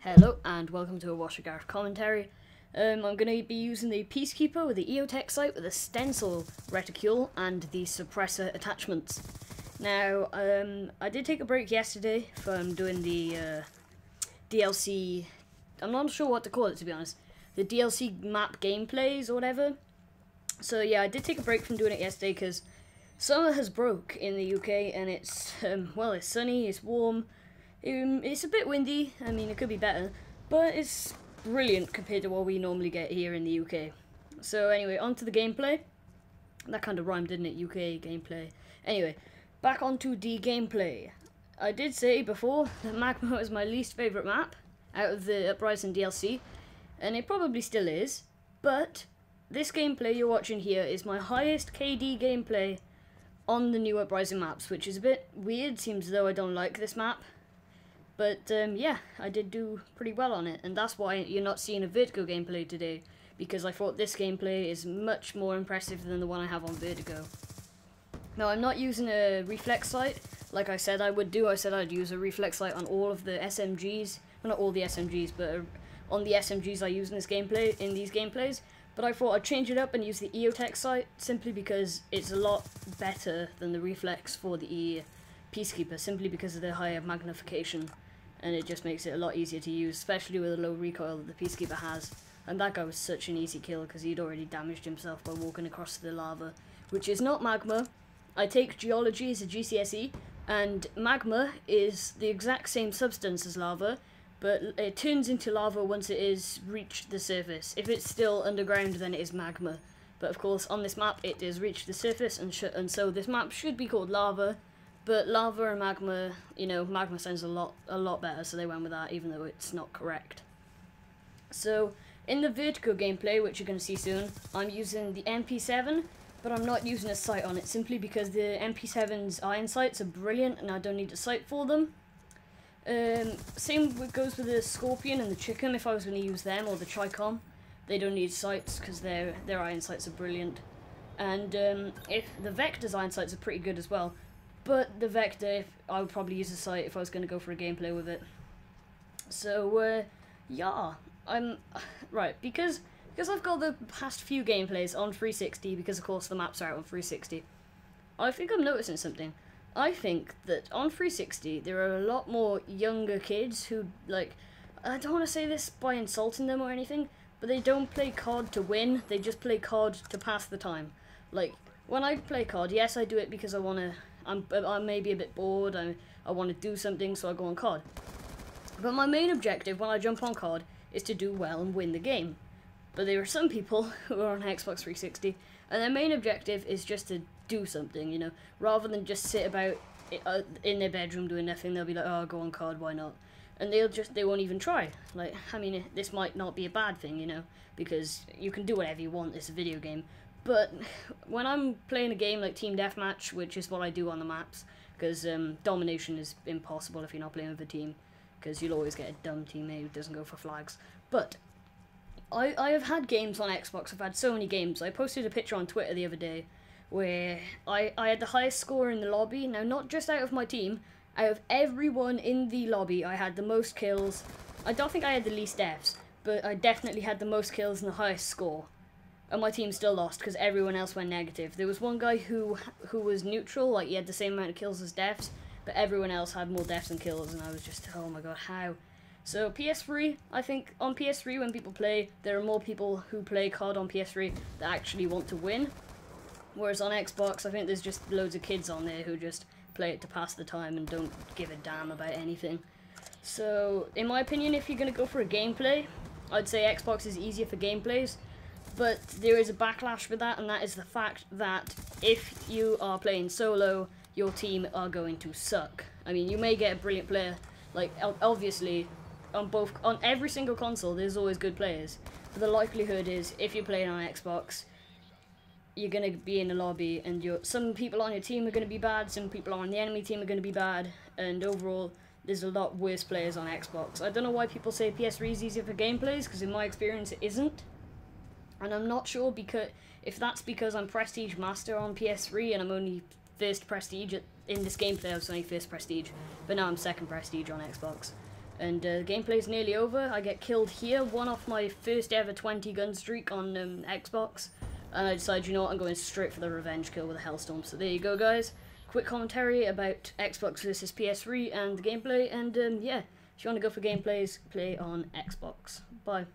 Hello and welcome to a Washer Gareth commentary. I'm going to be using the Peacekeeper with the EOTech Sype with a stencil reticule and the suppressor attachments. Now, I did take a break yesterday from doing the DLC, I'm not sure what to call it to be honest, the DLC map gameplays or whatever. So yeah, I did take a break from doing it yesterday because summer has broke in the UK and it's, well, it's sunny, it's warm. It's a bit windy, I mean it could be better, but it's brilliant compared to what we normally get here in the UK. So anyway, on to the gameplay. That kind of rhymed, didn't it? UK gameplay. Anyway, back onto the gameplay. I did say before that Magma is my least favourite map out of the Uprising DLC, and it probably still is, but this gameplay you're watching here is my highest KD gameplay on the new Uprising maps, which is a bit weird, seems as though I don't like this map. But yeah, I did do pretty well on it, and that's why you're not seeing a Vertigo gameplay today, because I thought this gameplay is much more impressive than the one I have on Vertigo. Now, I'm not using a reflex sight, like I said I would do. I said I'd use a reflex sight on all of the SMGs, well, not all the SMGs, but on the SMGs I use in this gameplay, in these gameplays. But I thought I'd change it up and use the EOTech sight, simply because it's a lot better than the reflex for the Peacekeeper, simply because of the higher magnification. And it just makes it a lot easier to use, especially with the low recoil that the Peacekeeper has. And that guy was such an easy kill because he'd already damaged himself by walking across the lava, which is not Magma. I take Geology as a GCSE, and Magma is the exact same substance as lava, but it turns into lava once it is reached the surface. If it's still underground, then it is Magma. But of course, on this map, it has reached the surface, and so this map should be called Lava. But lava and magma, you know, magma sounds a lot better, so they went with that, even though it's not correct. So, in the Vertigo gameplay, which you're going to see soon, I'm using the MP7, but I'm not using a sight on it, simply because the MP7's iron sights are brilliant, and I don't need a sight for them. Same goes with the Scorpion and the Chicken, if I was going to use them, or the Tricom. They don't need sights, because their iron sights are brilliant. And if the Vector's iron sights are pretty good as well. But the Vector, I would probably use a sight if I was going to go for a gameplay with it. So, yeah, right, because I've got the past few gameplays on 360, because of course the maps are out on 360, I think I'm noticing something. I think that on 360, there are a lot more younger kids who, like, I don't want to say this by insulting them or anything, but they don't play COD to win, they just play COD to pass the time. Like, when I play COD, yes, I do it because I want to, I'm maybe a bit bored, I want to do something, so I go on COD. But my main objective when I jump on COD is to do well and win the game. But there are some people who are on Xbox 360, and their main objective is just to do something, you know, rather than just sit about in their bedroom doing nothing. They'll be like, oh, go on COD, why not? And they won't even try. Like, I mean, this might not be a bad thing, you know, because you can do whatever you want, it's a video game. But when I'm playing a game like Team Deathmatch, which is what I do on the maps, because domination is impossible if you're not playing with a team, because you'll always get a dumb teammate who doesn't go for flags. But I have had games on Xbox, I've had so many games. I posted a picture on Twitter the other day where I had the highest score in the lobby. Now, not just out of my team, out of everyone in the lobby, I had the most kills. I don't think I had the least deaths, but I definitely had the most kills and the highest score. And my team still lost because everyone else went negative. There was one guy who was neutral, like he had the same amount of kills as deaths, but everyone else had more deaths than kills, and I was just, oh my god, how? So PS3, I think on PS3 when people play, there are more people who play COD on PS3 that actually want to win. Whereas on Xbox, I think there's just loads of kids on there who just play it to pass the time and don't give a damn about anything. So, in my opinion, if you're going to go for a gameplay, I'd say Xbox is easier for gameplays. But there is a backlash with that, and that is the fact that if you are playing solo, your team are going to suck. I mean, you may get a brilliant player, like, obviously, on every single console, there's always good players. But the likelihood is, if you're playing on Xbox, you're going to be in a lobby, and some people on your team are going to be bad, some people on the enemy team are going to be bad, and overall, there's a lot worse players on Xbox. I don't know why people say PS3 is easier for gameplays, because in my experience, it isn't. And I'm not sure if that's because I'm Prestige Master on PS3 and I'm only first Prestige in this gameplay. I was only first Prestige, but now I'm second Prestige on Xbox. And the gameplay's nearly over. I get killed here, one off my first ever 20 gun streak on Xbox. And I decided, you know what, I'm going straight for the revenge kill with a Hellstorm. So there you go, guys. Quick commentary about Xbox versus PS3 and the gameplay. And yeah, if you want to go for gameplays, play on Xbox. Bye.